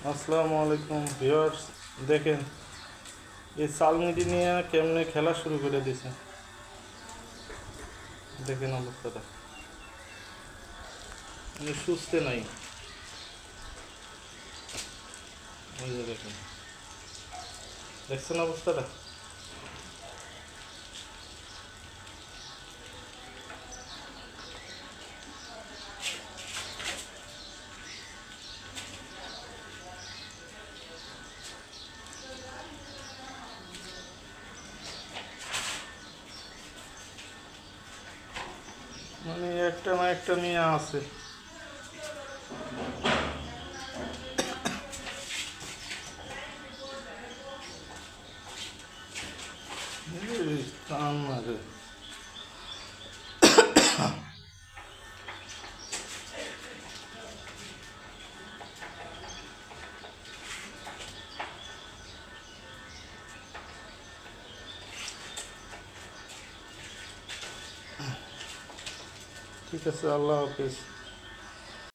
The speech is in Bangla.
আসসালামু আলাইকুম ভিউয়ার্স। দেখেন এই সালমিটি নিয়ে কেমনে খেলা শুরু করে দিছে। দেখেন অবস্থাটা, মানে সুস্থে নাই। ওই যে দেখেন, দেখছেন অবস্থাটা। মানে একটা না একটা নিয়ে আছে। এই কান মারে। ঠিক আছে, আল্লাহ হাফিজ।